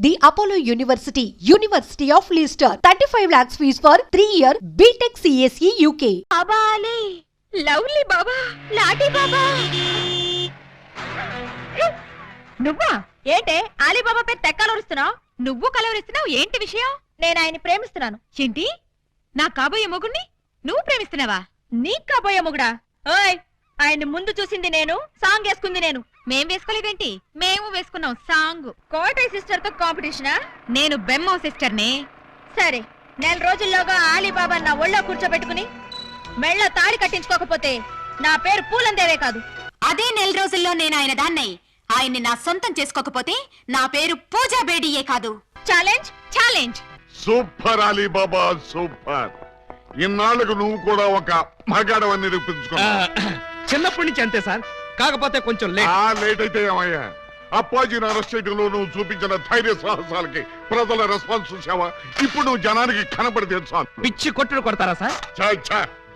The Apollo University, University of Leicester. 35 lakhs fees for 3-year BTech CSE UK. అబాలి lovely బాబా లాటి బాబా నువ్వా ఏంటే ఆలీబాబా పేరు తెక్కలొరుస్తున్నావు? నువ్వు కలవరిస్తున్నావు ఏంటి విషయం? నేను ఆయన్ని ప్రేమిస్తున్నాను. ఏంటి? నా కాబోయే మొగుణ్ణి నువ్వు ప్రేమిస్తున్నావా? నీ కాబోయే మొగుడా? ఓయ్, ఆయన్ని ముందు చూసింది నేను, సాంగ్ వేసుకుంది నేను. మేం వేసుకోలేదేంటి? మేము వేసుకున్నాం సాంగ్. కోటయ్య సిస్టర్ తో కాంపిటీషనా? నేను బెమ్మో సిస్టర్ నే. సరే, నెల రోజుల్లోగా ఆలీబాబా నా ఒళ్ళో కూర్చోబెట్టుకుని మెళ్ళ తాడి కట్టించుకోకపోతే నా పేరు పూలందేవే కాదు. అదే నెల రోజుల్లో నేను ఆయన దాన్నై ఆయన్ని నా సొంతం చేసుకోకపోతే నా పేరు పూజా బేడియే కాదు. Challenge challenge. Super Alibaba super. ఇన్నాళ్ళకు నువ్వు కూడా ఒక మగాడవని నిరూపించుకున్నావు. చిన్నప్పటి నుంచి అంతే సార్, కాకపోతే కొంచెం లేట్ అయితే ఏమయ్యా? అప్పాజీని అరెస్ట్ చేయడంలో నువ్వు చూపించిన ధైర్య సాహసాలకి ప్రజల రెస్పాన్స్ చూసావా? ఇప్పుడు నువ్వు జనానికి కనబడితే చాలు. పిచ్చి కొట్టుడు కొడతారా సార్?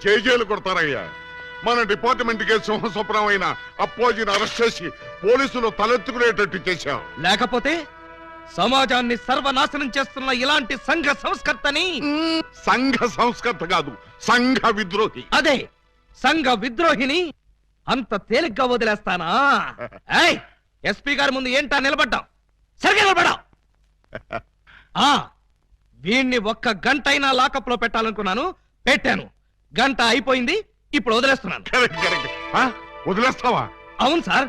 జైలు కొడతారయ్యా. మన డిపార్ట్మెంట్ కే సింహస్వప్నం అయిన అప్పాజీని అరెస్ట్ చేసి పోలీసులు తలెత్తుకునేటట్టు చేశావు. లేకపోతే సమాజాన్ని సర్వనాశనం చేస్తున్న ఇలాంటి సంఘ సంస్కర్తని. సంఘ సంస్కర్త కాదు, సంఘ విద్రోహి. అదే సంఘ విద్రోహిని అంత తేలిగ్గా వదిలేస్తానా? ఎస్పీ గారి ముందు ఏంటా నిలబడ్డాం? సరిగ్గా నిలబడ్డాం. వీణ్ణి ఒక్క గంట అయినా లాకప్ లో పెట్టాలనుకున్నాను, పెట్టాను. గంట అయిపోయింది, ఇప్పుడు వదిలేస్తున్నాను. వదిలేస్తావా? అవును సార్,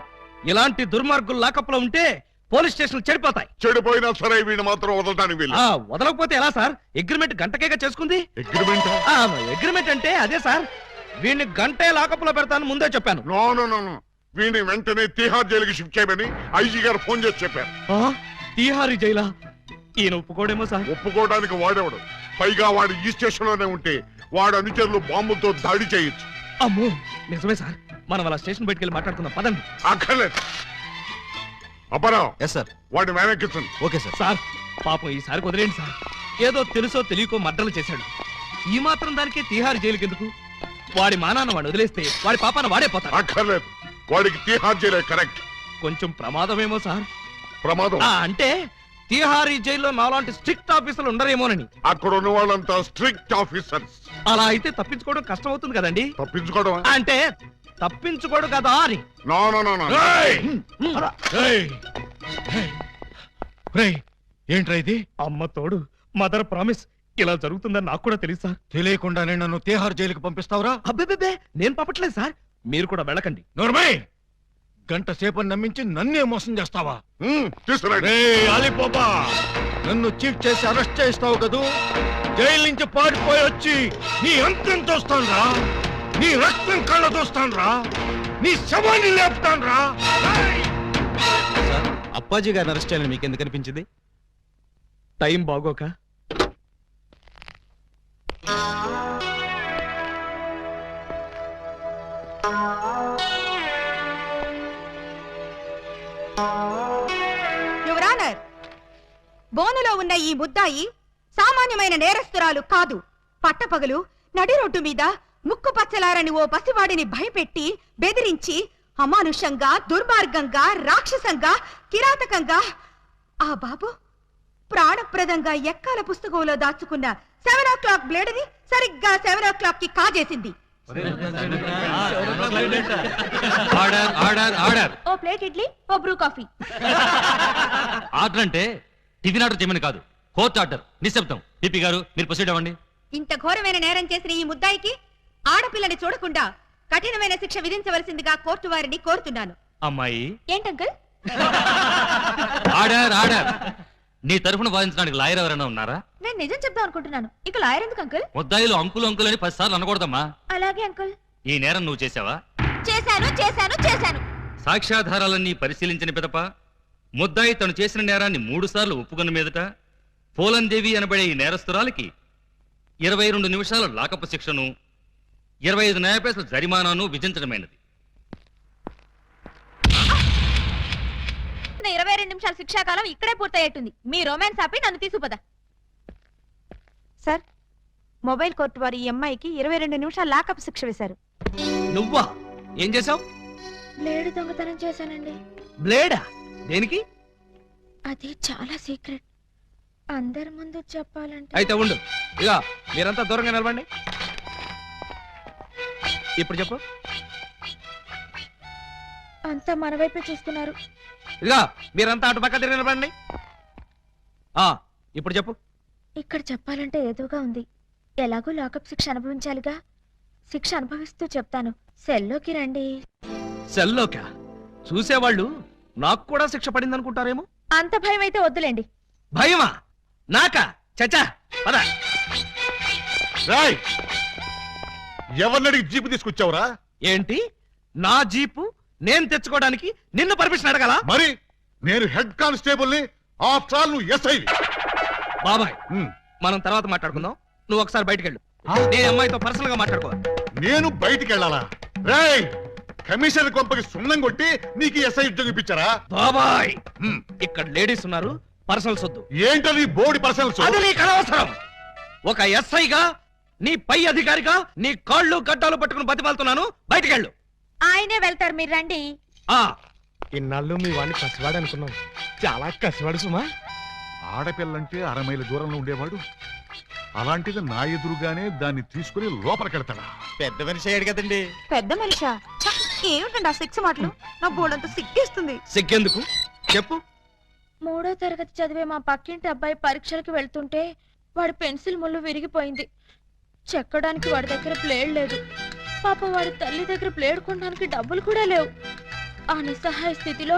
ఇలాంటి దుర్మార్గులు లాకప్ లో ఉంటే పోలీస్ స్టేషన్ చెడిపోతాయి. చెడిపోయినా సరే వీడిని మాత్రం వదలటానికి వీలు. వదలకపోతే ఎలా సార్? అగ్రిమెంట్ గంటకేగా చేసుకుంది. అగ్రిమెంట్ అంటే అదే సార్. వీడిని గంటే లాకప్ లో పెడతాను ముందే చెప్పాను. నో, వీడిని వెంటనే తిహార్ జైలుకి షిఫ్ట్ చేయమని ఐజీ గారు ఫోన్ చేసి చెప్పారు. తిహారీ జైలా? ఈయన ఒప్పుకోడేమో సార్. ఒప్పుకోవడానికి వాడేవాడు. పైగా వాడు ఈ స్టేషన్ లోనే ఉంటే వాడు అనుచరులు బాంబులతో దాడి చేయొచ్చు. అమ్మో, నిజమే సార్. మనం అలా స్టేషన్ బయటికి వెళ్ళి మాట్లాడుకుందాం పదండి. అక్కర్లేదు. అపరావు, సార్, వాడిని వెనక్కించండి. Okay sir. సార్, పాపం ఈసారి వదిలేండి సార్. ఏదో తెలుసో తెలియకో మర్డర్లు చేశాడు. ఈ మాత్రం దానికే తిహార్ జైలుకి ఎందుకు? వాడి మానాన్ని వాడు వదిలేస్తే వాడి పాపాన వాడే పోతాడు. అక్కర్లేదు, వాడికి తిహార్ జైలే కరెక్ట్. కొంచెం ప్రమాదమేమో సార్. ప్రమాదం అంటే తిహారీ జైల్లో నాలాంటి స్ట్రిక్ట్ ఆఫీసర్లు ఉండరేమోనని. అక్కడ ఉన్న వాళ్ళంతా స్ట్రిక్ట్ ఆఫీసర్స్. అలా అయితే తప్పించుకోవడం కష్టం అవుతుంది కదండి. తప్పించుకోవడం అంటే తప్పించుకోడు కదా అని. ఏంట్రా ఇది? అమ్మ తోడు, మదర్ ప్రామిస్. ఇలా జరుగుతుందని నాకు కూడా తెలుసు సార్. తెలియకుండానే నన్ను తిహార్ జైలుకి పంపిస్తావురా? అబ్బే, నేను పంపట్లేదు సార్. మీరు కూడా వెళ్ళకండి. నోర్మై, గంట సేపని నమ్మించి నన్నే మోసం చేస్తావా? అలీబాబా, నన్ను చీట్ చేసి అరెస్ట్ చేస్తావు కదూ? జైలు నుంచి పారిపోయి వచ్చి నీ అంతం చూస్తానురా, నీ రక్తం కళ్ళ చూస్తానురా, నీ శవాన్ని లేపుతానురా. అప్పాజీ గారిని అరెస్ట్ చేయాలని మీకు ఎందుకు అనిపించింది? టైం బాగోక. యువర్ ఆనర్, బోనులో ఉన్న ఈ ముద్దాయి సామాన్యమైన నేరస్తురాలు కాదు. పట్టపగలు నడి రోడ్డు మీద ముక్కు పచ్చలారని ఓ పసివాడిని భయపెట్టి బెదిరించి అమానుషంగా, దుర్మార్గంగా, రాక్షసంగా, కిరాతకంగా ఆ బాబు ప్రాణప్రదంగా ఎక్కాల పుస్తకంలో దాచుకున్న 7 o'clock బ్లేడ్ని సరిగ్గా 7 o'clock కి కాజేసింది. ఓ ప్లేట్ ఇడ్లీ, ఓ బ్రూ కాఫీ. ఆర్డర్ అంటే టిఫిన్ ఆర్డర్ చేయమని కాదు, కోర్టు ఆర్డర్. నిశ్శబ్దం. పిపి గారు, మీరు ప్రొసీడ్ అవ్వండి. ఇంత ఘోరమైన నేరం చేసిన ఈ ముద్దాయికి ఆడపిల్లని చూడకుండా కఠినమైన శిక్ష విధించవలసిందిగా కోర్టు వారిని కోరుతున్నాను. అమ్మాయి, ఏంటంకల్? Order order. నీ తరఫున వాదించడానికి లాయర్ ఎవరైనా ఉన్నారా? నేను నిజం చెప్దాం అనుకుంటున్నాను. ఇక లాయర్ ఎందుకు అంకుల్? ముద్దాయిలు అంకులు అంకుల్ అని 10 సార్లు అనకూడదమ్మా. అలాగే అంకుల్. ఈ నేరం నువ్వు చేసావా? చేశాను. సాక్ష్యాధారాలన్నీ పరిశీలించిన పిదప ముద్దాయి తను చేసిన నేరాన్ని 3 సార్లు ఒప్పుకున్న మీదట పూలందేవి అనబడే ఈ నేరస్తురాలికి 22 నిమిషాల లాకపు శిక్షను, 25 న్యాయ పైసల జరిమానాను విధించడమైనది. 22 నిమిషాల శిక్షాకాలం ఇక్కడే పూర్తయ్యేట్టుంది. మీ రొమాన్స్ ఆపి నన్ను తీసుకుపద. సార్, మొబైల్ కోర్టు వారు ఈ అమ్మాయికి 22 నిమిషాల లాకప్ శిక్ష వేశారు. నువ్వా? ఏం చేసావు? బ్లేడ్ దొంగతనం చేశానండి. బ్లేడా? దేనికి? అది చాలా సీక్రెట్. అందరి ముందు చెప్పాలంటే అయితే ఉండు. ఇక మీరంతా దూరంగా నిలబండి. ఇప్పుడు చెప్పు. అంతా మన వైపే చూస్తున్నారు. ఇక మీరంతా అటు పక్క తిరిగి నిలబండి. ఇప్పుడు చెప్పు. ఇక్కడ చెప్పాలంటే ఏదోగా ఉంది. ఎలాగో లాకప్ శిక్ష అనుభవించాలిగా. శిక్ష అనుభవిస్తూ చెప్తాను. సెల్లోకి రండి. సెల్లోకా? చూసేవాళ్ళు నాకు కూడా శిక్ష పడింది అనుకుంటారేమో. అంత భయం అయితే వద్దులేండి. భయమా? నాకా? చచ్చా పద. రాయ్, ఎవరినడికి జీపు తీసుకొచ్చావురా? ఏంటి? నా జీపు నేను తెచ్చుకోవడానికి నిన్ను పర్మిషన్ అడగాల? మరి నేను హెడ్ కానిస్టేబుల్ ని, ఆఫ్టర్ ఆల్ నువ్వు ఎస్ఐ. బాబాయ్, మనం తర్వాత మాట్లాడుకుందాం. నువ్వు ఒకసారి బయటికి వెళ్ళు. నేను అమ్మాయితో పర్సనల్ గా మాట్లాడుకో. నేను బయటికి వెళ్ళాలా? రాయ్, కమిషనర్ కొంపకి సున్నం కొట్టి నీకు ఎస్ఐ ఉద్యోగం ఇప్పించారా? బాబాయ్, ఇక్కడ లేడీస్ ఉన్నారు, పర్సనల్ సొద్దు. ఏంటని బోడి పర్సనల్స్? అది నీకు అనవసరం. ఒక ఎస్ఐగా, నీ పై అధికారిగా నీ కాళ్ళు గడ్డాలు పట్టుకుని బతిమాలుతున్నాను. బయటికి వెళ్ళు. ఆయనే వెళ్తారు, మీరు రండి. ఇన్నాళ్ళు మీ వాడిని కసివాడు అనుకున్నాం. చాలా కసివాడు సుమా. ఆడపిల్లంటే 6 మైళ్ళ దూరంలో ఉండేవాడు, అలాంటిది నా ఎదురుగానే దాన్ని తీసుకుని లోపలికెళ్తాడా? పెద్ద మనిషి అయ్యాడు కదండి. పెద్ద మనిషా? ఏమిటండి ఆ శిక్ష మాటలు? నా బోర్డంత సిగ్గేస్తుంది. సిగ్గెందుకు చెప్పు. 3వ తరగతి చదివే మా పక్కింటి అబ్బాయి పరీక్షలకు వెళ్తుంటే వాడి పెన్సిల్ ముళ్ళు విరిగిపోయింది. చెక్కడానికి వాడి దగ్గర ప్లేడ్ లేదు. పాప వాడి తల్లి దగ్గర ప్లేడ్ కొనడానికి డబ్బులు కూడా లేవు. ఆ నిస్సహాయ స్థితిలో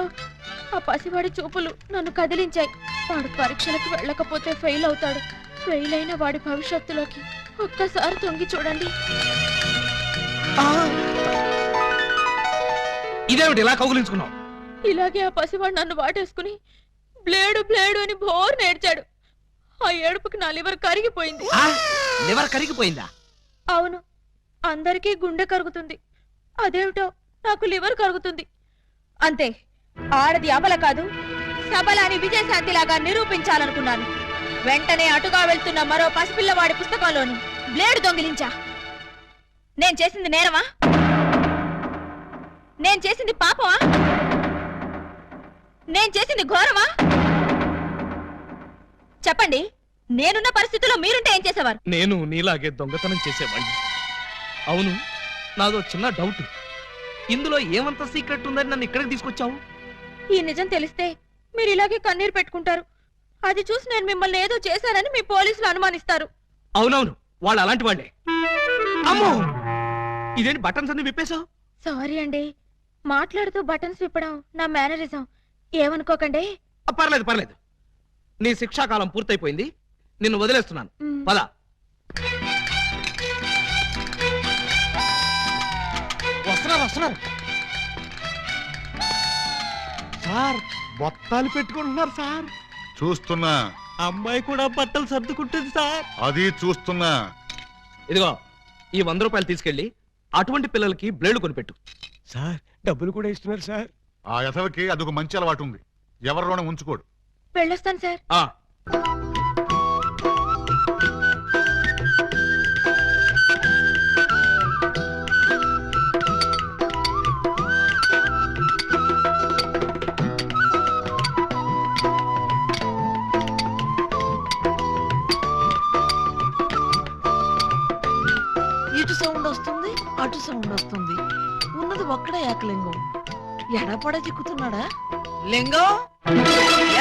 ఆ పసివాడి చూపులు నన్ను కదిలించాయి. వాడు పరీక్షలకు వెళ్ళకపోతే ఫెయిల్ అవుతాడు. ఫెయిల్ అయిన వాడి భవిష్యత్తులోకి ఒక్కసారి తొంగి చూడండి. ఇదేమిటి ఇలా కౌగులించుకున్నావు? ఇలాగే ఆ పసివాడు నన్ను వాటేసుకుని బ్లేడు బ్లేడు అని బోర్ నేర్చాడు. ఆ ఏడుపుకి నా లివర్ కరిగిపోయింది. లివర్ కరిగిపోయిందా? అవును, అందరికీ గుండె కరుగుతుంది. అదేమిటో నాకు లివర్ కరుగుతుంది. అంతే, ఆడది అబల కాదు, సబల అని విజయశాంతిలాగా నిరూపించాలనుకున్నాను. వెంటనే అటుగా వెళ్తున్న మరో పసిపిల్లవాడి పుస్తకంలోని బ్లేడు దొంగిలించా. నేను చేసింది నేరమా? నేను చేసింది పాపమా? నేను చేసింది ఘోరమా? చెప్పండి, నేనున్న పరిస్థితుల్లో మీరుంటే ఏం చేసేవారు? నేను నీలాగే దొంగతనం చేసేవాడిని. అవును, నాదో చిన్న డౌట్. ఇందులో ఏమంత సీక్రెట్ ఉందని నన్ను ఇక్కడికి తీసుకొచ్చావు? ఈ నిజం తెలిస్తే మీరు ఇలాగే కన్నీరు పెట్టుకుంటారు. అది చూసి నేను మిమ్మల్ని ఏదో చేశానని మీ పోలీసులు అనుమానిస్తారు. అవునవును, వాళ్ళు అలాంటి వాళ్ళే. అమ్మో, ఇదేంటి బటన్స్ అన్ని విప్పేశావు? సారీ అండి, మాట్లాడుతూ బటన్స్ విప్పడం నా మేనరిజం. ఏమనుకోకండి. పర్లేదు పర్లేదు. నీ శిక్షాకాలం పూర్తయిపోయింది, నిన్ను వదిలేస్తున్నాను. మ్. పద. వస్తున్నారు వస్తున్నారు. సార్, బొత్తాలు పెట్టుకుంటున్నారు సార్. చూస్తున్నా. అమ్మాయి కూడా బట్టలు సర్దుకుంటుంది సార్. అది చూస్తున్నా. ఇదిగో, ఈ 100 రూపాయలు తీసుకెళ్లి అటువంటి పిల్లలకి బ్లేడ్ కొనిపెట్టు. సార్, డబ్బులు కూడా ఇస్తున్నారు సార్. ఆ యథవకి అదొక మంచి అలవాటు ఉంది, ఎవరిలోనే ఉంచుకోడు. వెళ్ళొస్తాను సార్. ఇటు సౌండ్ వస్తుంది, అటు సౌండ్ వస్తుంది. ఉన్నది ఒక్కడే ఏకలింగం. ఎడపడ చిక్కుతున్నాడా? లింగం,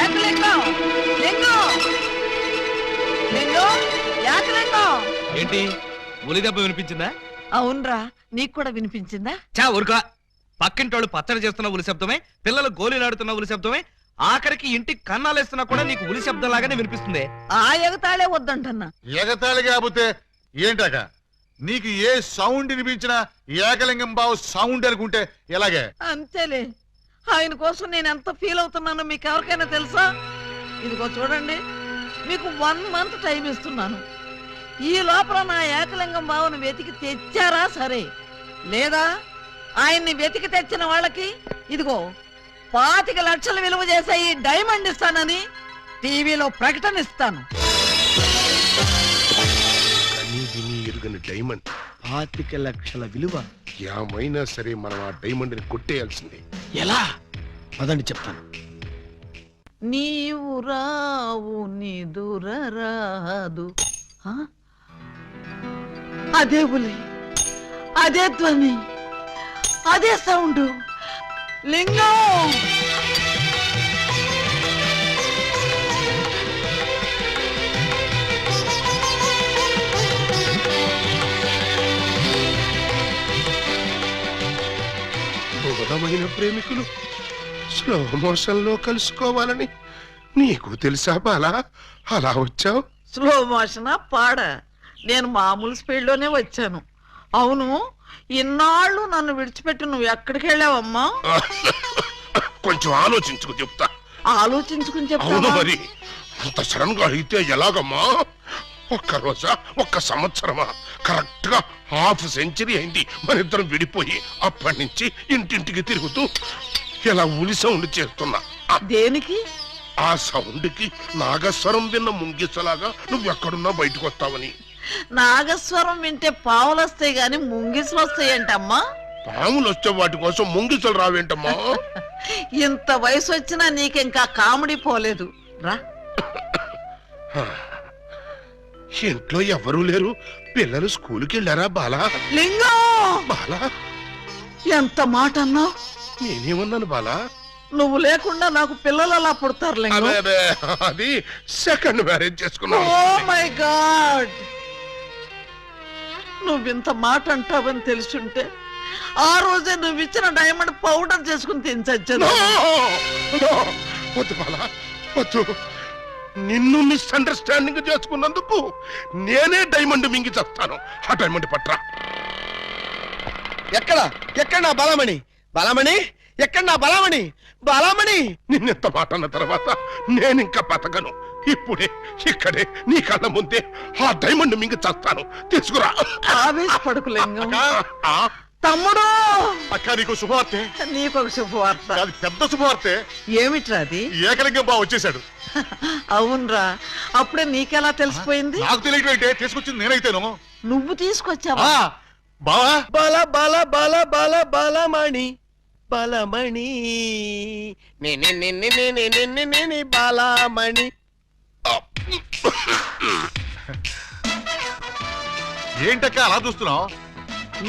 ఏకలింగం, లింగం, లింగం, ఏకలింగం. ఏంటి, ఉలి దెబ్బ వినిపించిందా? అవునరా, నీకు కూడా వినిపించిందా? చా ఊరుకా. పక్కింటోళ్ళు పచ్చడి చేస్తున్న ఉలి శబ్దమే, పిల్లలు గోలీలాడుతున్న ఉలి శబ్దమే, ఆఖరికి ఇంటికి కన్నాలేస్తున్నా కూడా నీకు ఉలి శబ్దం లాగానే వినిపిస్తుంది. ఆ ఎగతాళే వద్దంటన్నా. ఎగతాళి కాకపోతే ఏంటాక? నీకు ఏ సౌండ్ వినిపించినా ఏకలింగం బావు సౌండ్ అనుకుంటే ఎలాగే? అంతేలే, ఆయన కోసం నేను ఎంత ఫీల్ అవుతున్నానో మీకు ఎవరికైనా తెలుసా? ఇదిగో చూడండి, మీకు 1 మంత్ టైం ఇస్తున్నాను. ఈ లోపల నా ఏకలింగం బావును వెతికి తెచ్చారా సరే, లేదా ఆయన్ని వెతికి తెచ్చిన వాళ్ళకి ఇదిగో 25 లక్షలు విలువ చేసే ఈ డైమండ్ ఇస్తానని టీవీలో ప్రకటన ఇస్తాను. డైమండ్ 25 లక్షల విలువ. ఏమైనా సరే మనం ఆ డైమండ్ ని కొట్టేయాల్సిందే. ఎలా? అదండి చెప్తాను. నీవు రావు నిదురరాదు. ఆ? అదే బులి, అదే ధ్వని, అదే సౌండ్. లింగం దూరమైన ప్రేమికులు స్లో మోషన్ లో కలుసుకోవాలని నీకు తెలుసా బాలా? అలా వచ్చావు. స్లో మోషనా పాడ? నేను మామూలు స్పీడ్లోనే వచ్చాను. అవును, ఇన్నాళ్ళు నన్ను విడిచిపెట్టి నువ్వు ఎక్కడికి వెళ్ళావమ్మా? కొంచెం ఆలోచించుకు చెప్తా. ఆలోచించుకుని అవును చెప్తావా? మరి అంత సడన్ గా అయితే ఎలాగమ్మా? ఒక్క రోజా, ఒక్క సంవత్సరమా? కరెక్ట్ గా హాఫ్ సెంచరీ అయింది మన ఇద్దరం విడిపోయి. అప్పటి నుంచి ఇంటింటికి తిరుగుతూ ఇలా ఉలి సౌండ్ చేస్తున్నా. దేనికి? ఆ సౌండ్ కి నాగస్వరం విన్న ముంగిసలాగా నువ్వెక్కడున్నా బయటకు వస్తావని. నాగస్వరం వింటే పావులు వస్తాయి గాని ముంగిసులు వస్తాయంటమ్మా. పాములు వచ్చే వాటి కోసం ముంగిసలు రావేంటమ్మా? ఇంత వయసు వచ్చినా నీకింకా కామెడీ పోలేదు. రా. ఇంట్లో ఎవరూ లేరు. పిల్లలు స్కూల్కి వెళ్ళారా బాలా? లింగం, బాలా, ఎంత మాట అన్నావు? నేనేమన్నాను బాలా? నువ్వు లేకుండా నాకు పిల్లలు అలా పుడతారు లింగం. అదే అదే, అది సెకండ్ మ్యారేజ్ చేసుకున్నాను. ఓ మై గాడ్, నువ్వింత మాట అంటావని తెలుసుంటే ఆ రోజే నువ్వు ఇచ్చిన డైమండ్ పౌడర్ చేసుకుని తినచచ్చాను. వద్దు బాలా, వద్దు. నిన్ను మిస్అండర్స్టాండింగ్ చేసుకున్నందుకు నేనే డైమండ్ మింగి చేస్తాను. ఆ డైమండ్ పట్రా. ఎక్కడ నా బలమణి? బలమణి ఎక్కడ నా బలమణి? బలమణి నిన్నెంత మాట అన్న తర్వాత నేనింకా బతకను. ఇప్పుడే ఇక్కడే నీ కళ్ళ ముందే ఆ డైమండ్ మింగి చేస్తాను. తీసుకురా. ఆవేశపడకు లింగం. ఆ, తమ్ముడు, అక్క నీకు శుభవార్తె. నీకొక శుభవార్త. అది పెద్ద శుభవార్తె. ఏమిట్రా అది? ఏకలింగం బా వచ్చేసాడు. అవునరా, అప్పుడే నీకెలా తెలిసిపోయింది? నాకు తెలియటంటే తీసుకొచ్చింది నేనైతేను. నువ్వు తీసుకొచ్చావా? బావా, బల బల బల బల బలమణి బలమణి బలమణి. ఏంటక్క అలా చూస్తున్నావు?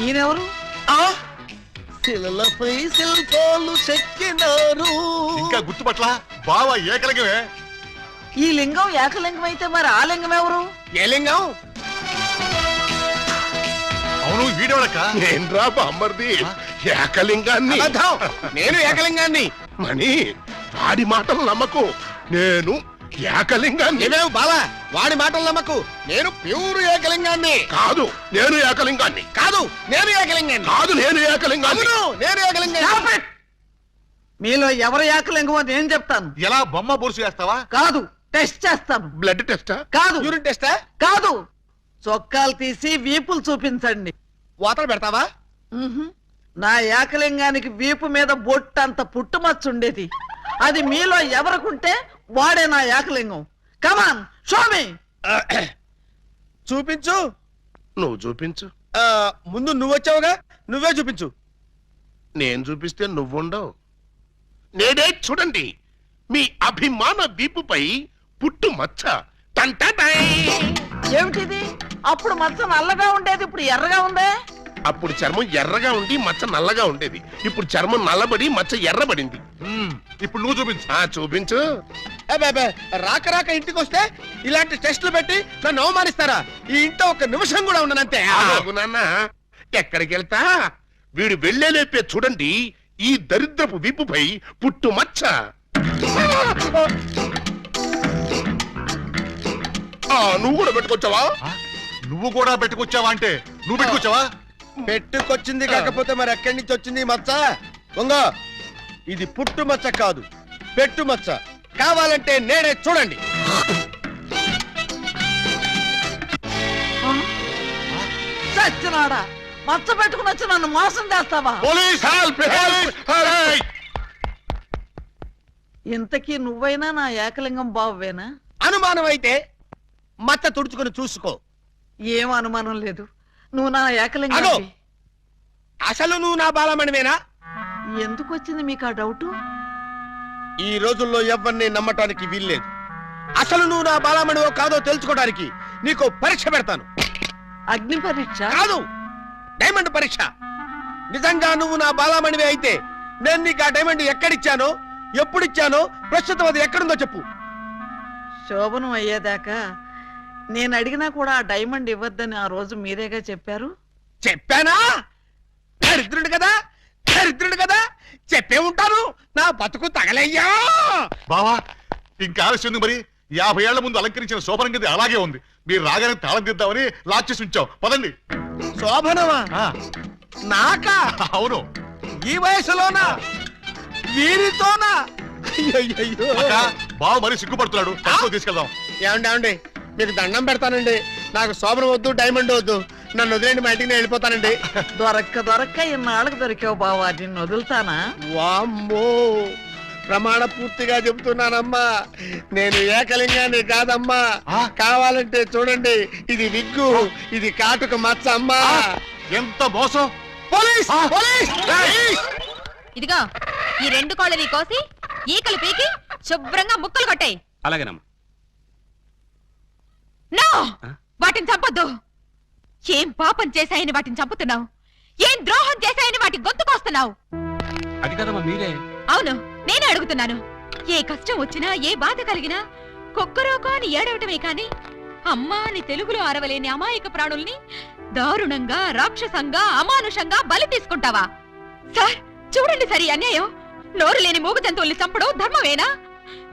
ఈయనెవరు? శిలలపై శిల్పాలు చెక్కినారు. ఇంకా గుర్తుపట్ల బావా ఏకలింగమే. ఈ లింగం ఏకలింగం అయితే మరి ఆ లింగం ఎవరు? ఏ లింగం? అవును, వీడేవాడక్క. నేనురా బామ్మర్ది, ఏకలింగాన్ని. అబద్ధం, నేను ఏకలింగాన్ని. మణి, వాడి మాటలు నమ్మకు. నేను ఏకలింగాన్ని. ఏమేవ్ బాలా, వాడి మాటలు నమ్మకు. నేను ప్యూర్ ఏకలింగాన్ని. కాదు, నేను ఏకలింగాన్ని. కాదు, నేను ఏకలింగాన్ని. కాదు, నేను ఏకలింగాన్ని. అవును, నేను ఏకలింగాన్ని. మీలో ఎవరు ఏకలింగమో నేను చెప్తాను. ఎలా బొమ్మ బొరుసు చేస్తావా? కాదు, టెస్ట్ చేస్తాను. బ్లడ్ టెస్టా? కాదు, యూరిన్ టెస్టా? కాదు, చొక్కాలు తీసి వీపులు చూపించండి. వాతలు పెడతావా? ఉహుం. నా ఏకలింగానికి వీపు మీద బొట్టంత పుట్టుమచ్చ ఉండేది. అది మీలో ఎవరికుంటే వాడే నా ఏకలింగం. కమాన్, షో మీ. చూపించు. నువ్వు చూపించు. ముందు నువ్వు వచ్చావుగా, నువ్వే చూపించు. నేను చూపిస్తే నువ్వుండవు. నేనే చూడండి, మీ అభిమాన వీపుపై పుట్టు మచ్చ. టంటటై. ఏమిటిది? అప్పుడు మచ్చ నల్లగా ఉండేది, ఇప్పుడు ఎర్రగా ఉందే. అప్పుడు చర్మం ఎర్రగా ఉండి మచ్చ నల్లగా ఉండేది. ఇప్పుడు చర్మం నల్లబడి మచ్చ ఎర్రబడింది. ఇప్పుడు నువ్వు చూపించు. చూపించు. రాక రాక ఇంటికి వస్తే ఇలాంటి టెస్టులు పెట్టి నన్ను అవమానిస్తారా? ఈ ఇంట్లో ఒక నిమిషం కూడా ఉండనంతే. నాన్న, ఎక్కడికి వెళ్తా? వీడు వెళ్ళేలేపే చూడండి, ఈ దరిద్రపు వీపుపై పుట్టు మచ్చ. నువ్వు కూడా పెట్టుకొచ్చావా? నువ్వు కూడా పెట్టుకొచ్చావా అంటే నువ్వు పెట్టుకొచ్చావా? పెట్టుకొచ్చింది కాకపోతే మరి ఎక్కడి నుంచి వచ్చింది ఈ మచ్చ? వంగ, ఇది పుట్టు మచ్చ కాదు, పెట్టు మచ్చ. కావాలంటే నేనే చూడండి. చచ్చినాడా, మచ్చ పెట్టుకుని వచ్చి నన్ను మోసం చేస్తావా? Police help! ఇంతకీ నువ్వైనా నా ఏకలింగం బావేనా? అనుమానం అయితే మచ్చ తుడుచుకొని చూసుకో. ఏం అనుమానం లేదు, నువ్వు నా అగో, ఏకలింగం. అసలు నువ్వు నా బాలమణివేనా? ఎందుకు వచ్చింది మీకు ఆ డౌట్? ఈ రోజుల్లో ఎవరిని నమ్మటానికి వీల్లేదు. అసలు నువ్వు నా బాలమణివో కాదో తెలుసుకోవడానికి నీకు పరీక్ష పెడతాను. అగ్ని పరీక్ష కాదు, డైమండ్ పరీక్ష. నిజంగా నువ్వు నా బాలమణివే అయితే నేను నీకు ఆ డైమండ్ ఎక్కడిచ్చానో, ఎప్పుడిచ్చానో, ప్రస్తుతం అది ఎక్కడుందో చెప్పు. శోభనం అయ్యేదాకా నేను అడిగినా కూడా ఆ డైమండ్ ఇవ్వద్దని ఆ రోజు మీరేగా చెప్పారు. చెప్పానా? దరిద్రుడు కదా, దరిద్రుడు కదా, చెప్పే ఉంటాను. నా బతుకు తగలయ్యా. బావా ఇంకా ఆలస్యం మరి 50 ఏళ్ల ముందు అలంకరించిన శోభనం గది అలాగే ఉంది. మీరు రాగానే తాళం తీద్దామని లాక్ చేసి ఉంచాం. పదండి. శోభనమా? ఆ, నాకా? అవును. ఈ వయసులోనా? వీరితోనా? అయ్యయ్యయ్యో. అక్క, బావ మరి సిగ్గుపడుతున్నాడు. తీసుకెళ్దాం. ఏమండి మీకు దండం పెడతానండి. నాకు శోభనం వద్దు, డైమండ్ వద్దు. నన్ను వదిలేండి, మా ఇంటికి నేను వెళ్ళిపోతానండి. దొరక్క ఇన్నాళ్ళకి దొరికావు బావా, నిన్ను వదులుతానా? వామ్మో, ప్రమాణ పూర్తిగా చెబుతున్నానమ్మా, నేను ఏకలింగాన్ని కాదమ్మా. కావాలంటే చూడండి, ఇది విగ్గు, ఇది కాటుక మచ్చ అమ్మా. ఎంత మోసం! పోలీస్! పోలీస్! ఇదిగో ఈ 2 కోళ్ళని కోసి ఈకలు పీకి శుభ్రంగా ముక్కలు కొట్టాయి. అలాగేనమ్మా. నో, వాటిని చంపొద్దు. ఏం పాపం చేశాయని వాటిని చంపుతున్నావు? ఏం ద్రోహం చేశాయని వాటి గొంతుకొస్తున్నావు? అది కదమ్మా మీరే. అవును, నేనే అడుగుతున్నాను. ఏ కష్టం వచ్చినా, ఏ బాధ కలిగినా కుక్కరోకో అని ఏడవటమే కాని అమ్మా అని తెలుగులో అరవలేని అమాయక ప్రాణుల్ని దారుణంగా, రాక్షసంగా, అమానుషంగా బలి తీసుకుంటావా? సార్ చూడండి, సరి అన్యాయం. నోరు లేని మూగ జంతువుల్ని చంపడం ధర్మమేనా?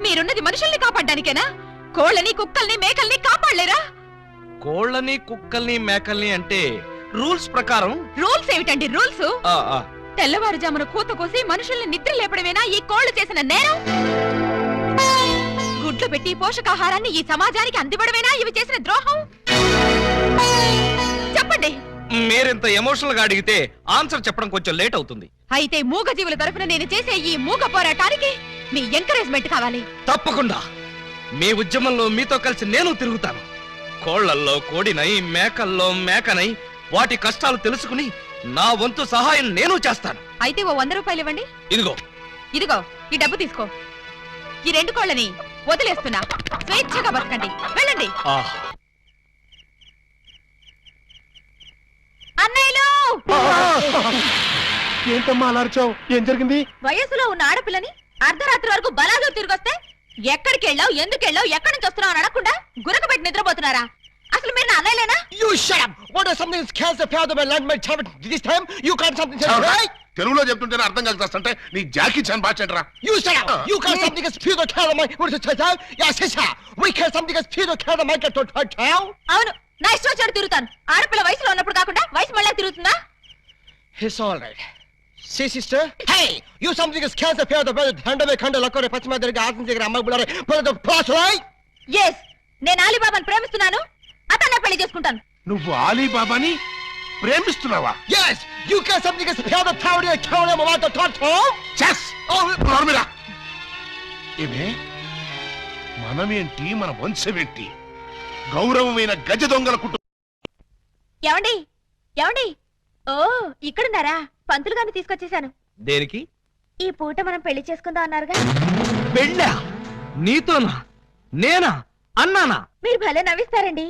మీరున్నది మనుషుల్ని కాపాడ్డానికేనా? కోళ్ళని, కుక్కల్ని, మేకల్ని కాపాడలేరా? కోళ్ళని, కుక్కల్ని, మేకల్ని అంటే రూల్స్ ప్రకారం. రూల్స్ ఏమిటండి రూల్స్? తెల్లవారుజామున కూత కోసి మనుషుల్ని నిద్ర లేపడమేనా ఈ కోళ్లు చేసిన నేరం? గుడ్లు పెట్టి పోషకాహారాన్ని ఈ సమాజానికి అందివ్వడమేనా ఇవి చేసిన ద్రోహం? చెప్పండి. మీరింత ఎమోషనల్ గా అడిగితే ఆన్సర్ చెప్పడం కొంచెం లేట్ అవుతుంది. అయితే మూగ జీవుల తరఫున నేను చేసే ఈ మూగ పోరాటానికి మీ ఎంకరేజ్మెంట్ కావాలి. తప్పకుండా మీ ఉద్యమంలో మీతో కలిసి నేను తిరుగుతాను. కోళ్లల్లో కోడినై, మేకల్లో మేకనై వాటి కష్టాలు తెలుసుకుని నా వంతు సహాయం నేను చేస్తాను. అయితే ఓ 100 రూపాయలు ఇవ్వండి. ఇదిగో. ఇదిగో ఈ డబ్బు తీసుకో. ఈ 2 కోళ్ళని వదిలేస్తున్నా. స్వేచ్ఛగా బతకండి, వెళ్ళండి. అన్నయ్యలు! ఏంటమ్మా అలా అరిచావ్? ఏం జరిగింది? వయసులో ఉన్న ఆడపిల్లని అర్ధరాత్రి వరకు బలాదు తిరిగొస్తే ఎక్కడికి వెళ్ళావు, ఎందుకు వెళ్ళావు, ఎక్కడి నుంచి వస్తున్నావు అని అడగకుండా గురకబెట్టి నిద్రపోతున్నారా? అసలు మీరు నా అన్నయ్యలేనా? You shut up! What is something that scares the fear of my land, my child? This time you can't something else, right? తెలుగులో చెప్తుంటేనే అర్థం కాకపోతే నీ జాకీ చాన్ బాచెంట్రా. You shut up! You can't something that fear the care of my... What is it, child? Yes, sister! We can't something that fear the care of my child? అవును, నా ఇష్టం వచ్చాడు తిరుగుతాను. ఆడపిల్ల వయసులో ఉన్నప్పుడు కాకుండా వయసు మళ్ళీ తిరుగుతుందా? It's all right. See, sister? Hey! You something that scares the fear of the brother. Handle kanda lakore pachima derga asan sigara amma bulare. Put the plus, right? Yes, నేను అలీబాబాను ప్రేమిస్తున్నాను. అతన్నే పెళ్లి చేసుకుంటాను. నువ్వు ఆలీబాబాని ప్రేమిస్తున్నావా? Yes! You can't something that fear the power of the cow and about the thought, huh? చెస్! నోర్మిరా! ఏమే మనమేంటి, మన వంశమేంటి? గౌరవమైన గజ దొంగల కుటుంబం. ఏమండి, ఏమండి? ఓ, ఇక్కడున్నారా? పంతులు గారిని తీసుకొచ్చేసాను. దేనికి? ఈ పూట మనం పెళ్లి చేసుకుందాం అన్నారుగా. పెళ్ళా? నీతోనా? నేనా? అన్నానా? మీరు భలే నవ్విస్తారండి.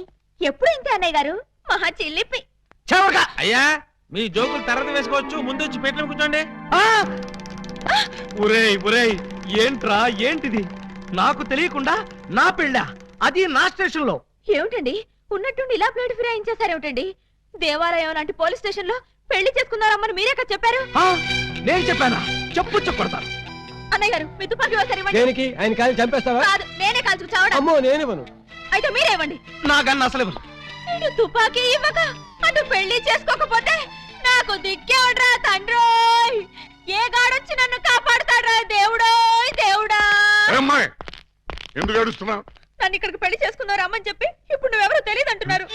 ఎప్పుడు ఇంతే అన్నయ్య గారు, మహా చిల్లిపి. అయ్యా, మీ జోకులు తర్వాత వేసుకోవచ్చు, ముందు వచ్చి పెట్లో కూర్చోండి. ఒరేయ్ ఒరేయ్, ఏంట్రా ఏంటిది? నాకు తెలియకుండా నా పెళ్ళా, అది నా స్టేషన్ లో. ఏమిటండి ఉన్నట్టుండి ఇలా ప్లేట్ ఫిరాయించేశారేమిటండి? దేవాలయం లాంటి పోలీస్ స్టేషన్ లో పెళ్లి చేసుకున్నారమ్మని మీరే కదా చెప్పారు. నేను చెప్పానా? చెప్పు కొడతాను. అన్నయ్య గారు, మీ తుపాకీ ఒకసారి ఇవ్వండి. దేనికి? ఆయన కాలి చంపేస్తావా? కాదు, నేనే కాల్చుకు చావడం. అమ్మో, నేనివ్వను. అయితే మీరే ఇవ్వండి. నాకన్నా అసలు నేను తుపాకీ ఇవ్వక అటు పెళ్లి చేసుకోకపోతే నాకు దిక్కేవడ్రా తండ్రోయ్. ఏ గాడొచ్చి నన్ను కాపాడుతాడ్రా దేవుడోయ్ దేవుడా. అమ్మాయి ఎందుకు ఏడుస్తున్నావు? నన్ను ఇక్కడికి పెళ్లి చేసుకున్నారు అమ్మని చెప్పి ఇప్పుడు నువ్వెవరో తెలియదు అంటున్నారు.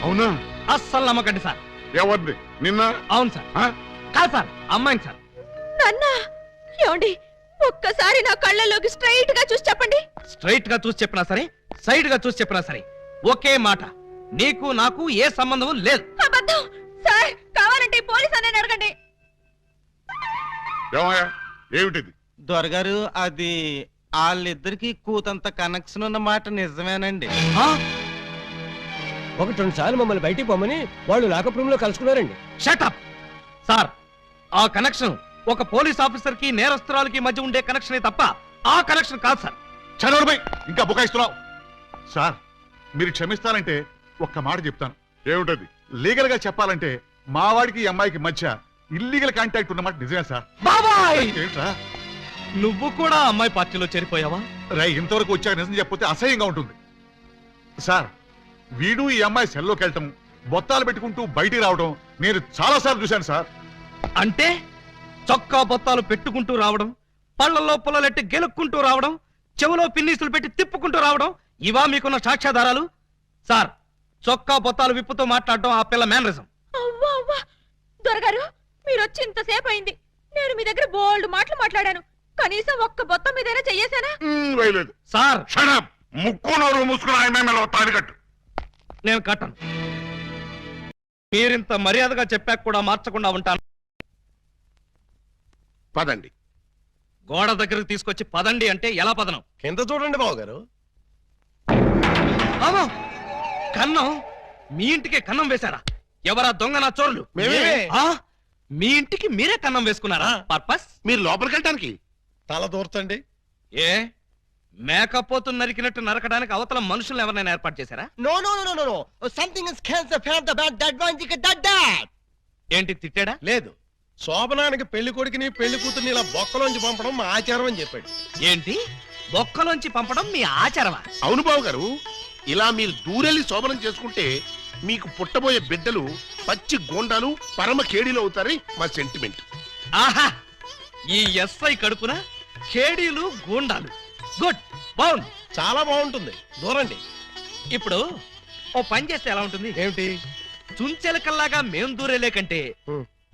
అవునా? అస్సలు నమ్మకండి సార్. ఎవరిది? నిన్న? అవును సార్. కాదు సార్, అమ్మాయిని సార్. నన్నా? ఏమండి, ఒక్కసారి నా కళ్ళలోకి స్ట్రైట్ గా చూసి చెప్పండి. స్ట్రైట్ గా చూసి చెప్పినా సరే, సైడ్ గా చూసి చెప్పినా సరే ఒకే మాట, నీకు నాకు ఏ సంబంధం లేదు. అబద్ధం సార్. కావాలంటే పోలీస్ అనే అడగండి. ఏమయ్యా, ఏమిటిది? దొరగారు అది వాళ్ళిద్దరికి కూతంత కనెక్షన్ ఉన్న మాట నిజమేనండి. ఒకటి రెండు సార్లు మమ్మల్ని బయటికి పోమని వాళ్ళు లాకప్ రూమ్ లో కలుసుకున్నారండి. షటప్ సార్, ఆ కనెక్షన్ ఒక పోలీస్ ఆఫీసర్ కి నేరస్తురాలకి మధ్య ఉండే కనెక్షనే తప్ప ఆ కనెక్షన్ కాదు సార్. చదవడమై ఇంకా బుకాయిస్తున్నావు. సార్ మీరు క్షమిస్తానంటే ఒక్క మాట చెప్తాను. ఏమిటది? లీగల్ గా చెప్పాలంటే మా వాడికి ఈ అమ్మాయికి మధ్య ఇల్లీగల్ కాంటాక్ట్ ఉన్నమాట నిజమే సార్. బాబాయ్, ఏంట్రా నువ్వు కూడా అమ్మాయి పార్టీలో చేరిపోయావా? రై, ఇంతవరకు వచ్చాక నిజం చెప్పితే అసహ్యంగా ఉంటుంది సార్. వీడు ఈ అమ్మాయి సెల్లోకి వెళ్ళటం, బొత్తాలు పెట్టుకుంటూ బయటికి రావడం నేను చాలా సార్లు చూశాను సార్. అంటే చొక్కా బొత్తాలు పెట్టుకుంటూ రావడం, పళ్ళల్లో పుల్లలెట్టి గెలుక్కుంటూ రావడం, చెవులో పిన్నీసులు పెట్టి తిప్పుకుంటూ రావడం, ఇవా మీకున్న సాక్ష్యాధారాలు? సార్, చొక్కా బొత్తాలు విప్పుతూ మాట్లాడడం ఆ పిల్ల మేనరిజం. అవ్వా అవ్వా, దొరగారు మీరు వచ్చి ఇంతసేపు అయింది. నేను మీ దగ్గర బోల్డ్ మాటలు మాట్లాడాను. కనీసం ఒక్క బొత్తం మీదైనా చెయ్యేశానా? వేయలేదు. సార్, షడప్, ముక్కు నోరు మూసుకుని ఆయన తాడికట్టు. నేను కట్టను. మీరింత మర్యాదగా చెప్పాక కూడా మార్చకుండా ఉంటాను. పదండి. గోడ దగ్గరకు తీసుకొచ్చి పదండి అంటే ఎలా పదనం? కింద చూడండి బాబు గారు. అమ్మో, కన్నం? మీ ఇంటికే కన్నం వేశారా? ఎవరా దొంగ నా చోరులు? మేమే. ఆ? మీ ఇంటికి మీరే కన్నం వేసుకున్నారా? పర్పస్? మీరు లోపలికి వెళ్ళటానికి తల దూర్చండి. ఏ మేకపోతు నరికినట్టు నరకడానికి అవతల మనుషులను ఎవరైనా ఏర్పాటు చేశారా? No no no no no something is cancer fan the bad that one thick that that. ఏంటి తిట్టాడా? లేదు, శోభనానికి పెళ్లి కొడుకుని పెళ్లి కూతుర్ని ఇలా బొక్కలోంచి పంపడం మా ఆచారం అని చెప్పాడు. ఏంటి బొక్కలోంచి పంపడం మీ ఆచారమా? అవును బాబు గారు, ఇలా మీరు దూరెళ్ళి శోభనం చేసుకుంటే మీకు పుట్టబోయే బిడ్డలు పచ్చి గోండాలు పరమ కేడీలు అవుతారని మా సెంటిమెంట్. ఆహా, ఈ ఎస్ఐ కడుపున కేడీలు గూండాలు. గుడ్, బాగుంది, చాలా బాగుంటుంది. దూరండి. ఇప్పుడు ఓ పని చేస్తే ఎలా ఉంటుంది? ఏమిటి? చుంచెలకల్లాగా మేం దూరేలే కంటే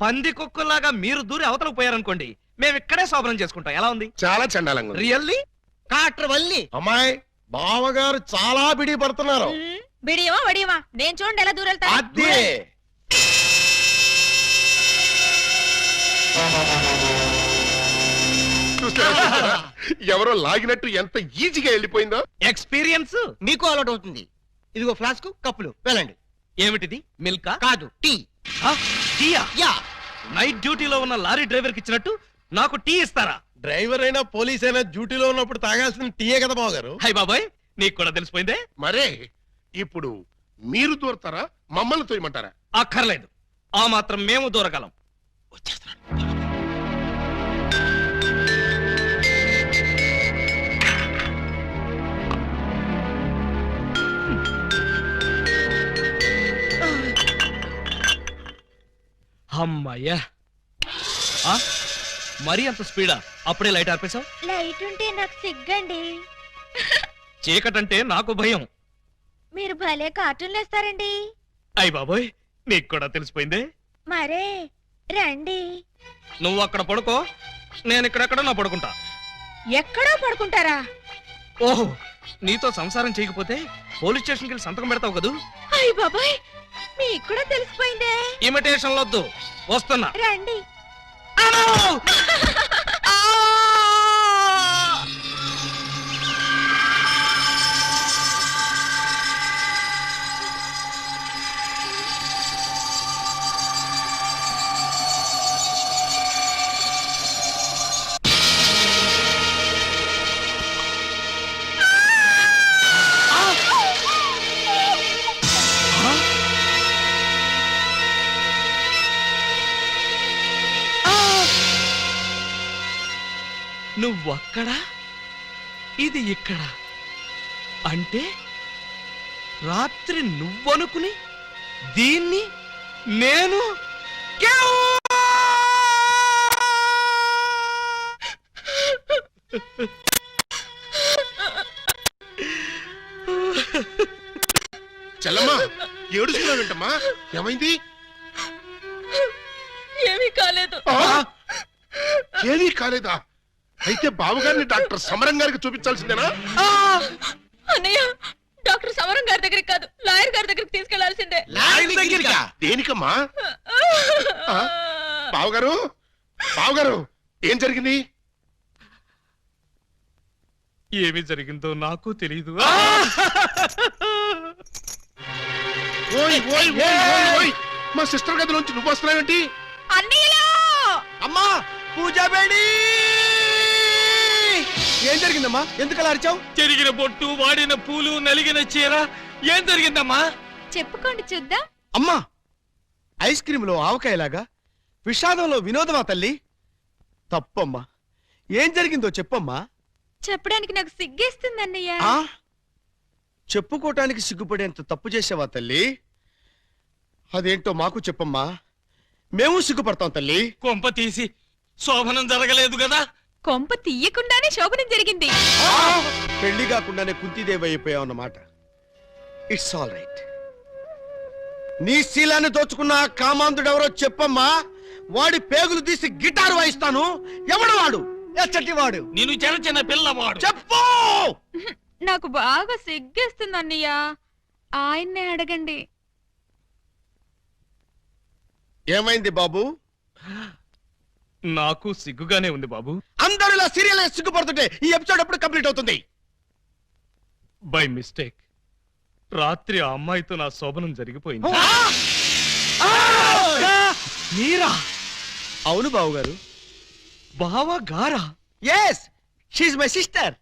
పంది కుక్కల్లాగా మీరు దూరి అవతలకు పోయారనుకోండి, మేము ఇక్కడే శోభనం చేసుకుంటాం. ఎలా ఉంది? చాలా చండాలంగా ఉంది. రియల్లీ? కాట్రవల్లి అమ్మాయి బావగారు చాలా బిడి పడుతున్నారు. బిడియమా వడియమా, నేను చూడండి ఎలా దూరెళ్తా. అదే చూస్తారా? ఎవరో లాగినట్టు ఎంత ఈజీగా వెళ్ళిపోయిందో. ఎక్స్పీరియన్స్ మీకు అలవాటు అవుతుంది. ఇదిగో ఫ్లాస్క్ కప్పులు వెళ్ళండి. ఏమిటిది? మిల్కా? కాదు, టీ. టీయా? యా. నైట్ డ్యూటీలో ఉన్న లారీ డ్రైవర్ కి ఇచ్చినట్టు నాకు టీ ఇస్తారా? డ్రైవర్ అయినా పోలీస్ అయినా డ్యూటీలో ఉన్నప్పుడు తాగాల్సిన టీయే కదా బావగారు. హై బాబాయ్, నీకు కూడా తెలిసిపోయిందే. మరే ఇప్పుడు మీరు దూరతారా, మమ్మల్ని తోయమంటారా? అక్కర్లేదు, ఆ మాత్రం మేము దూరగలం. అమ్మయ్యా, మరీ అంత స్పీడా? అప్పుడే లైట్ ఆర్పేశావు? లైట్ ఉంటే నాకు సిగ్గండి. చీకటంటే నాకు భయం. మీరు భలే కార్టూన్లు వేస్తారండి. అయ్ బాబోయ్, నీకు కూడా తెలిసిపోయిందే. మరే రండి. నువ్వు అక్కడ పడుకో, నేను ఇక్కడెక్కడ నా పడుకుంటా. ఎక్కడో పడుకుంటారా? ఓహో, నీతో సంసారం చేయకపోతే పోలీస్ స్టేషన్కి వెళ్ళి సంతకం పెడతావు కదూ. అయ్య బాబాయ్, మీకు కూడా తెలిసిపోయిందే. ఇమిటేషన్ వద్దు, వస్తున్నా. రండి. నువ్వక్కడ, ఇది ఇక్కడ. అంటే రాత్రి నువ్వనుకుని దీన్ని నేను చెల్లమ్మా, ఏడుస్తున్నావు ఏంటమ్మా? ఏమైంది? ఏమీ కాలేదు. ఏమీ కాలేదా? అయితే బావగారిని డాక్టర్ సమరం గారికి చూపించాల్సిందేనా? అన్నయ్య, డాక్టర్ సమరం గారి దగ్గరికి కాదు, లాయర్ గారి దగ్గరికి తీసుకెళ్లాల్సిందే. దేనికమ్మా? బావగారు, బావగారు, ఏం జరిగింది? ఏమి జరిగిందో నాకు తెలియదు. ఓయ్ ఓయ్ ఓయ్ ఓయ్ ఓయ్ మా సిస్టర్ గదిలోంచి నువ్వు వస్తున్నావేంటి? అన్నయ్యలో అమ్మా పూజా బేడి ఏం జరిగిందమ్మా? ఎందుకు అలా అరిచావు? చెరిగిన బొట్టు, వాడిన పూలు, నలిగిన చీర. ఏం జరిగిందమ్మా? చెప్పుకోండి చూద్దాం. అమ్మా ఐస్ క్రీమ్ లో ఆవకాయలాగా విషాదంలో వినోదమా తల్లి? తప్పమ్మా, ఏం జరిగిందో చెప్పమ్మా. చెప్పడానికి నాకు సిగ్గేస్తుంది అన్నయ్య. ఆ చెప్పుకోటానికి సిగ్గుపడేంత తప్పు చేసావా తల్లి? అదేంటో మాకు చెప్పమ్మా, మేము సిగ్గుపడతాం తల్లి. కొంప తీసి శోభనం జరగలేదు కదా? కొంప తీయకుండానే శోభనం జరిగింది. పెళ్లి కాకుండానే కుంతిదేవి అయిపోయావు అన్నమాట. It's all right. నీ శీలాన్ని దోచుకున్న ఆ కామాంధుడెవరో చెప్పమ్మా. వాడి పేగులు తీసి గిటార్ వాయిస్తాను. ఎవడు వాడు? ఎచ్చటి వాడు? నేను చిన్న చిన్న పిల్లవాడు. చెప్పు. నాకు బాగా సిగ్గేస్తుంది అన్నయ్య, ఆయన్నే అడగండి. ఏమైంది బాబు? నాకు సిగ్గుగానే ఉంది బాబు. అందరూ ఇలా సీరియల్ సిగ్గుపడుతుంటే ఈ ఎపిసోడ్ ఎప్పుడు కంప్లీట్ అవుతుంది? బై మిస్టేక్ రాత్రి ఆ అమ్మాయితో నా శోభనం జరిగిపోయింది. మీరా? అవును బాబు గారు. బావా గారా? Yes, she my sister.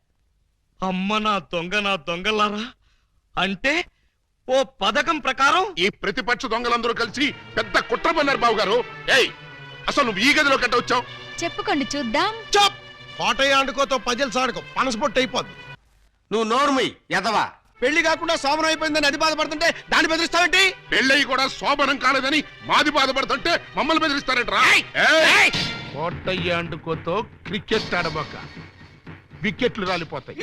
అమ్మ నా దొంగలారా. అంటే ఓ పథకం ప్రకారం ఈ ప్రతిపక్ష దొంగలందరూ కలిసి పెద్ద కుట్ర పన్నారు బాబు గారు. ఏయ్ అసలు నువ్వు ఈ గదిలో కట్ట వచ్చావు? చెప్పుకోండి చూద్దాం. చప్. కోటయ్య ఆడుకోతో పజల్ సాడుకో, పనసపొట్టు అయిపోద్ది. నువ్వు నోర్మి ఎదవా. పెళ్లి కాకుండా శోభనం అయిపోయిందని అది బాధపడుతుంటే దాన్ని బెదిరిస్తావేంటి? పెళ్ళయి కూడా శోభనం కాలేదని మాది బాధపడుతుంటే మమ్మల్ని బెదిరిస్తారంటరా? కోటయ్య అండుకోతో క్రికెట్ ఆడబోక, వికెట్లు రాలిపోతాయి.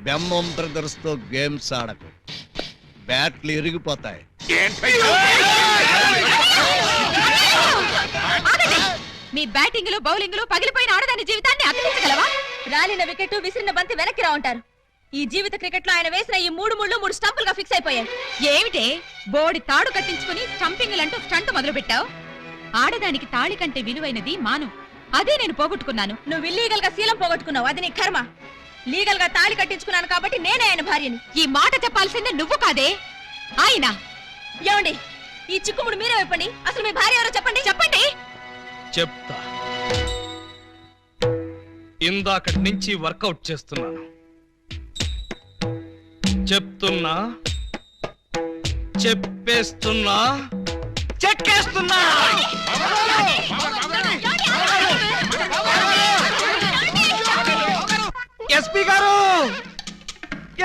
బెమ్మం బ్రదర్స్ తో గేమ్స్ ఆడకు, బ్యాట్లు ఇరిగిపోతాయి. మీ బ్యాటింగ్ లో బౌలింగ్ లో పగిలిపోయిన ఆడదాని జీవితాన్ని అతికించగలవా? రాలిన వికెట్, విసిరిన బంతి వెనక్కి రా ఉంటారు. ఈ జీవిత క్రికెట్ లో ఆయన వేసిన ఈ 3 స్టంపులుగా ఫిక్స్ అయిపోయాయి. ఏమిటే బోడి తాడు కట్టించుకుని స్టంపింగ్ అంటూ స్టంట్ మొదలు పెట్టావు? ఆడదానికి తాళి కంటే విలువైనది మాను. అదే నేను పోగొట్టుకున్నాను. నువ్వు ఇల్లీగల్ గా శీలం పోగొట్టుకున్నావు, అది నీ కర్మ. లీగల్ గా తాళి కట్టించుకున్నాను కాబట్టి నేనే ఆయన భార్యని. ఈ మాట చెప్పాల్సిందే నువ్వు కాదే ఆయన. ఏమండి, ఈ చిక్కుముడు మీరే చెప్పండి. అసలు మీ భార్య ఎవరో చెప్పండి. చెప్పండి. చెప్తా. ఇందాకటి నుంచి వర్కౌట్ చేస్తున్నాను. చెప్తున్నా, చెప్పేస్తున్నా, చెక్కేస్తున్నా. ఎస్పీ గారు,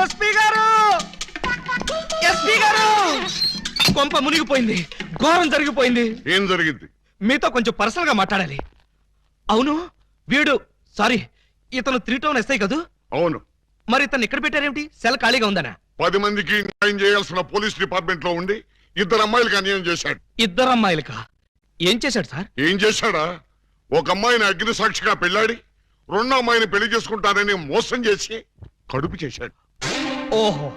ఎస్పీ గారు, ఎస్పీ గారు, కొంప మునిగిపోయింది, ఘోరం జరిగిపోయింది. ఏం జరిగింది? మీతో కొంచెం పర్సనల్ గా మాట్లాడాలి. అవును, వీడు సారీ ఇతను 3 టౌన్ ఎస్ఐ కదూ? అవును. మరి ఇతను ఇక్కడ పెట్టారేమిటి? సెల్ ఖాళీగా ఉందనా? 10 మందికి న్యాయం చేయాల్సిన పోలీస్ డిపార్ట్మెంట్ లో ఉండి 2 అమ్మాయిలకి అన్యాయం చేశాడు. 2 అమ్మాయిలకా? ఏం చేశాడు సార్? ఏం చేశాడా? ఒక అమ్మాయిని అగ్ని సాక్షిగా పెళ్ళాడి 2వ అమ్మాయిని పెళ్లి చేసుకుంటానని మోసం చేసి కడుపు చేశాడు. ఓహో,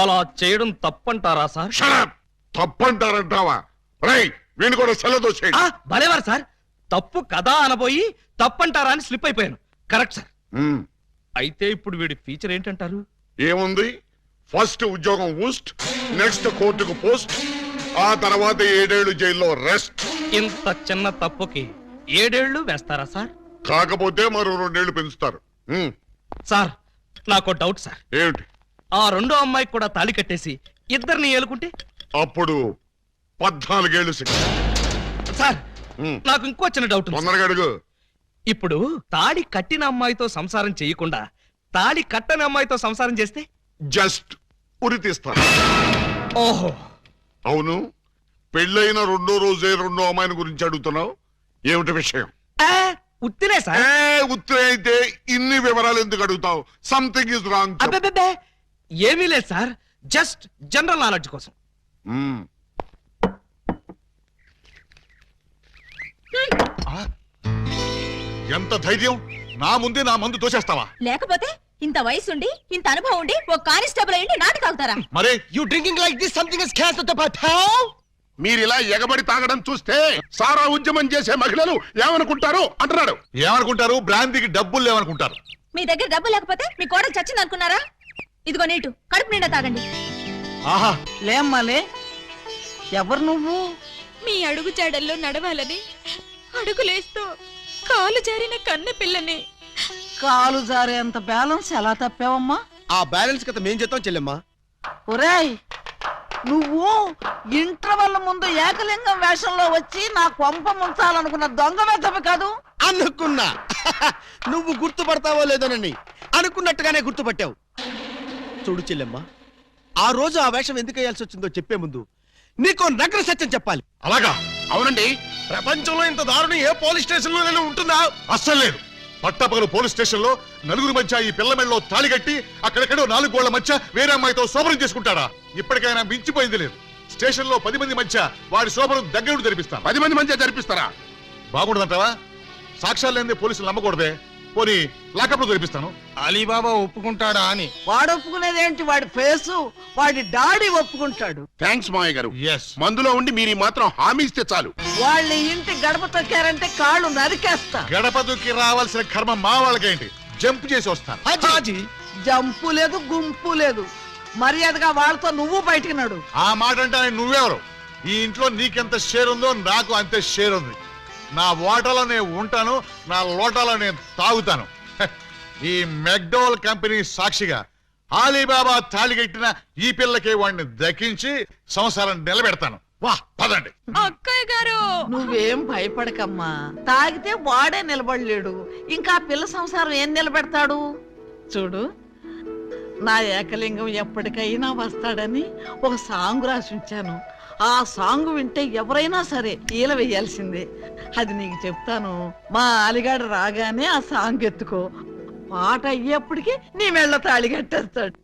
అలా చేయడం తప్పంటారా సార్? షడప్! తప్పంటారంటావా? రై, వీణు కూడా సెలదోసేయండి. భలేవారు సార్, తప్పు కదా అనబోయి తప్పంటారా అని స్లిప్ అయిపోయాను. Correct sir. అయితే ఇప్పుడు వీడి ఫీచర్ ఏంటంటారు? ఏముంది? ఫస్ట్ ఉద్యోగం ఊస్ట్, నెక్స్ట్ కోర్టుకు పోస్ట్, ఆ తర్వాత 7 ఏళ్లు జైల్లో రెస్ట్. ఇంత చిన్న తప్పుకి 7 ఏళ్లు వేస్తారా సార్? కాకపోతే మరో 2 ఏళ్లు పెంచుతారు. సార్, నాకు డౌట్ సార్. ఏమిటి? ఆ 2వ అమ్మాయికి కూడా తాళి కట్టేసి 2ని ఏలుకుంటే అప్పుడు 14 ఏళ్లు శిక్ష. సార్, నాకు ఇంకో చిన్న డౌట్ ఉంది. తొందరగా అడుగు. ఇప్పుడు తాళి కట్టిన అమ్మాయితో సంసారం చేయకుండా తాళి కట్టని అమ్మాయితో సంసారం చేస్తే జస్ట్ ఉరి తీస్తాను. ఓహో, అవును. పెళ్ళైన 2వ రోజే 2వ అమ్మాయిని గురించి అడుగుతున్నావు. ఏమిటి విషయం? ఉత్తినే సార్. ఉత్తి అయితే ఇన్ని వివరాలు ఎందుకు అడుగుతావు? Something is wrong. అబ్బే, ఏమీ లేదు సార్, జస్ట్ జనరల్ నాలెడ్జ్ కోసం. ఎంత ధైర్యం! నా ముందే నా మందు తోసేస్తావా? లేకపోతే ఇంత వయసుండి, ఇంత అనుభవం ఉండి ఓ కానిస్టేబుల్ అయ్యి నాటు తాగుతారా? మరే you drinking like this something is cancer to పటావ్. మీరిలా ఎగబడి తాగడం చూస్తే సారా ఉద్యమం చేసే మహిళలు ఏమనుకుంటారు అంటున్నాడు. ఏమనుకుంటారు? బ్రాంతికి డబ్బులు లేవనుకుంటారు. మీ దగ్గర డబ్బు లేకపోతే మీ కోడలు చచ్చింది అనుకున్నారా? ఇదిగో నీటు, కడుపు నిండా తాగండి. ఆహా, లేమ్మాలే, ఎవరు నువ్వు? మీ అడుగు జాడల్లో నడవాలని అడుగులేస్తూ కాలు జారిన కన్న పిల్లని. కాలు జారేంత బ్యాలెన్స్ ఎలా తప్పావమ్మా? ఆ బ్యాలెన్స్ కథ మేం చేద్దాం చెల్లెమ్మా. ఒరేయ్, నువ్వు ఇంటర్వెల్ ముందు ఏకలింగం వేషంలో వచ్చి నా కొంప ముంచాలనుకున్న దొంగ వేతవి కాదు? అనుకున్నా నువ్వు గుర్తుపడతావో లేదోనని. అనుకున్నట్టుగానే గుర్తుపట్టావు. చూడు చెల్లెమ్మా, ఆ రోజు ఆ వేషం ఎందుకు వేయాల్సి వచ్చిందో చెప్పే ముందు నీకు నగ్న సత్యం చెప్పాలి. అలాగా? అవునండి. ప్రపంచంలో ఇంత దారుణం ఏ పోలీస్ స్టేషన్ లో ఉంటుందా? అస్సలు లేదు. పట్టపగలు పోలీస్ స్టేషన్ లో నలుగురు మధ్య ఈ పిల్ల మెడలో తాళి కట్టి అక్కడెక్కడో 4 గోళ్ల మధ్య వేరే అమ్మాయితో శోభనం చేసుకుంటాడా? ఇప్పటికైనా మించిపోయింది లేదు. స్టేషన్ లో 10 మంది మధ్య వాడి శోభనం దగ్గర జరిపిస్తాను. 10 మంది మధ్య జరిపిస్తారా? బాగుండదంటావా? సాక్ష్యాలు లేని పోలీసులు నమ్మకూడదే. పోనీ లాకప్లో జరిపిస్తాను. అలీబాబా ఒప్పుకుంటాడా అని. వాడు ఒప్పుకునేదేంటి? వాడి ఫేసు, వాడి డాడీ ఒప్పుకుంటాడు. థ్యాంక్స్ మావయ్య గారు. Yes. మందులో ఉండి మీరు మాత్రం హామీ ఇస్తే చాలు. వాళ్ళ ఇంటి గడప తొక్కారంటే కాళ్ళు నరికేస్తా. గడప దుక్కి రావాల్సిన కర్మ మా వాళ్ళకేంటి? జంప్ చేసి వస్తాను. హాజీ, జంపు లేదు, గుంపు లేదు. మర్యాదగా వాళ్ళతో నువ్వు బయటికి నడు. ఆ మాట అంటే నువ్వెవరు? ఈ ఇంట్లో నీకెంత షేర్ ఉందో నాకు అంతే షేర్ ఉంది. నా ఓటలో నేను ఉంటాను, నా లోటాలో నేను తాగుతాను. హ, ఈ మెక్డోవల్ కంపెనీ సాక్షిగా ఆలీబాబా తాళిగట్టిన ఈ పిల్లకి వాడిని దక్కించి సంసారం నిలబెడతాను. వా, పదండి. అక్కయ్య గారు, నువ్వేం భయపడకమ్మా. తాగితే వాడే నిలబడలేడు, ఇంకా పిల్ల సంసారం ఏం నిలబెడతాడు? చూడు, నా ఏకలింగం ఎప్పటికైనా వస్తాడని ఒక సాంగ్ రాసి ఉంచాను. ఆ సాంగ్ వింటే ఎవరైనా సరే ఈల వేయాల్సిందే. అది నీకు చెప్తాను. మా అలిగాడు రాగానే ఆ సాంగ్ ఎత్తుకో. పాట అయ్యేప్పటికి నీ మెళ్ళ తాళి కట్టేస్తాడు.